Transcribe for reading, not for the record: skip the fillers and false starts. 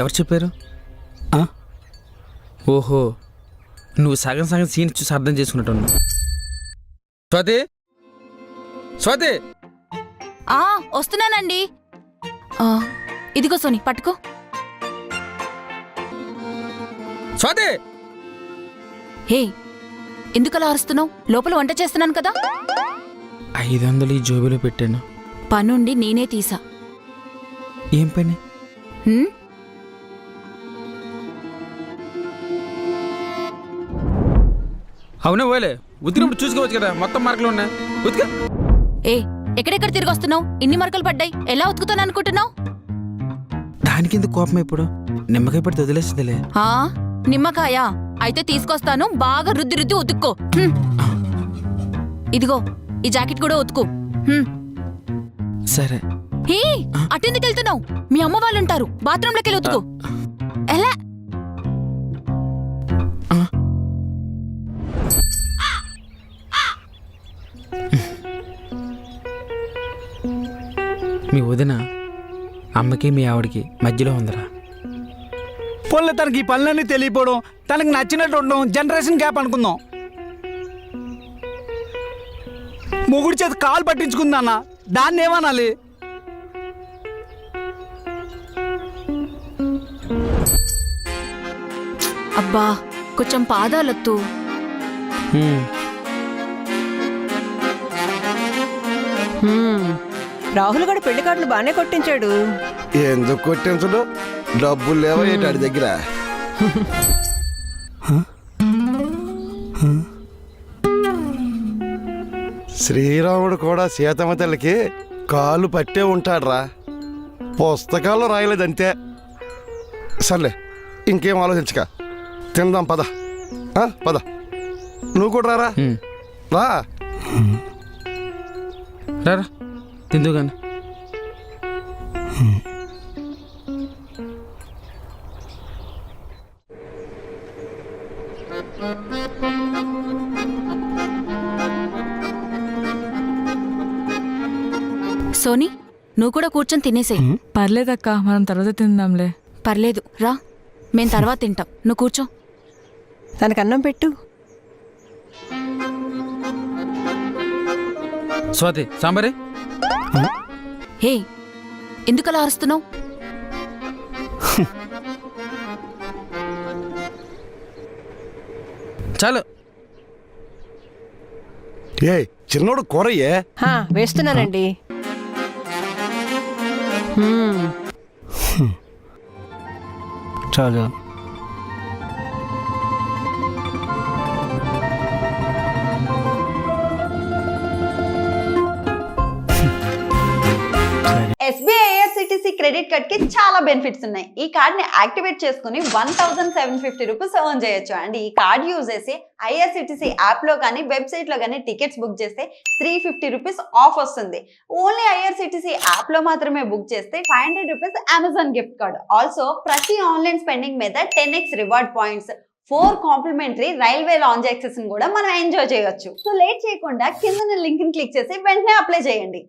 ఎవరు చెప్పారు? ఓహో, నువ్వు సగం సగం సీన్ చూసి అర్థం చేసుకున్నట్టున్నావు. స్వాతి, స్వాతి, వస్తున్నానండి. ఇదిగో సోని, పట్టుకో. స్వాతి, హే, ఎందుకలా అరుస్తున్నావు? లోపల వంట చేస్తున్నాను కదా. 500 ఈ జోబీలో పెట్టాను. పనుండి నేనే తీసా. ఏం పని? అవునే పోలే, ఉతికినప్పుడు చూసుకోవచ్చు కదా, మొత్తం మార్కులు ఉన్నాయి. ఉతిక. ఎక్కడెక్కడ తిరిగి వస్తున్నావు? ఇన్ని మరకలు పడ్డాయి, ఎలా ఉతుకుతాను అనుకుంటున్నావు? దానికి ఎందుకు కోపం? ఇప్పుడు నిమ్మకాయ పడితే వదిలేస్తుందిలే. నిమ్మకాయ అయితే తీసుకొస్తాను, బాగా రుద్ది రుద్ది ఉతుక్కో. ఇదిగో ఈ జాకెట్ కూడా ఉతుకు. సరే. అటెందుకు వెళ్తున్నావు? మీ అమ్మ వాళ్ళు ఉంటారు, బాత్రూంలోకి వెళ్ళి ఉతుకు. ఎలా? మీ వదిన అమ్మకి మీ ఆవిడకి మధ్యలో ఉందరా. పోన్లే, తనకి ఈ పనులన్నీ తెలియపోవడం, తనకి నచ్చినట్టు ఉండడం జనరేషన్ గ్యాప్ అనుకుందాం. మొగుడి చేతి కాలు పట్టించుకుందన్న, దాన్ని ఏమనాలి? అబ్బా, కొంచెం పాదాలొత్తు. రాహుల్ గడు పెళ్లి కార్డులు బాగానే కొట్టించాడు. ఎందుకు కొట్టించడు? డబ్బులు లేవా ఏంటి దగ్గర? శ్రీరాముడు కూడా సీతమ్మ తల్లికి కాలు పట్టే ఉంటాడ్రా, పుస్తకాల్లో రాయలేదంతే. సర్లే, ఇంకేం ఆలోచించక తిందాం, పద పద. నువ్వు కూడా రారా. రా రారా, తిందుగాని. సోని, నువ్వు కూడా కూర్చొని తినేసేయ్. పర్లేదక్క, మనం తర్వాత తిందాంలే. పర్లేదు రా, మేం తర్వాత తింటాం, నువ్వు కూర్చో. తనకు అన్నం పెట్టు. స్వాతి, సాంబారే. ఎందుకలా అరుస్తున్నావు? చాలు. ఏ చిన్నోడు కూరయ్యే. వేస్తున్నానండి. చాలు. SBI IRCTC క్రెడిట్ కార్డ్ కి చాలా బెనిఫిట్స్ ఉన్నాయి. ఈ కార్డ్ ని యాక్టివేట్ చేసుకుని 1750 రూపీస్ ఎర్న్ చేయొచ్చు. అండ్ ఈ కార్డ్ యూజ్ చేసి IRCTC యాప్ లో కానీ వెబ్సైట్ లో కానీ టికెట్స్ బుక్ చేస్తే 350 రూపీస్ ఆఫ్ వస్తుంది. ఓన్లీ IRCTC యాప్ లో మాత్రమే బుక్ చేస్తే 500 rupees Amazon gift card. Also ప్రతి ఆన్లైన్ స్పెండింగ్ మీద 10x reward points, 4 complimentary railway lounge access కూడా మనం ఎంజాయ్ చేయొచ్చు. సో లేట్ చేయకుండా కింద లింక్ ని క్లిక్ చేసి వెంటనే అప్లై చేయండి.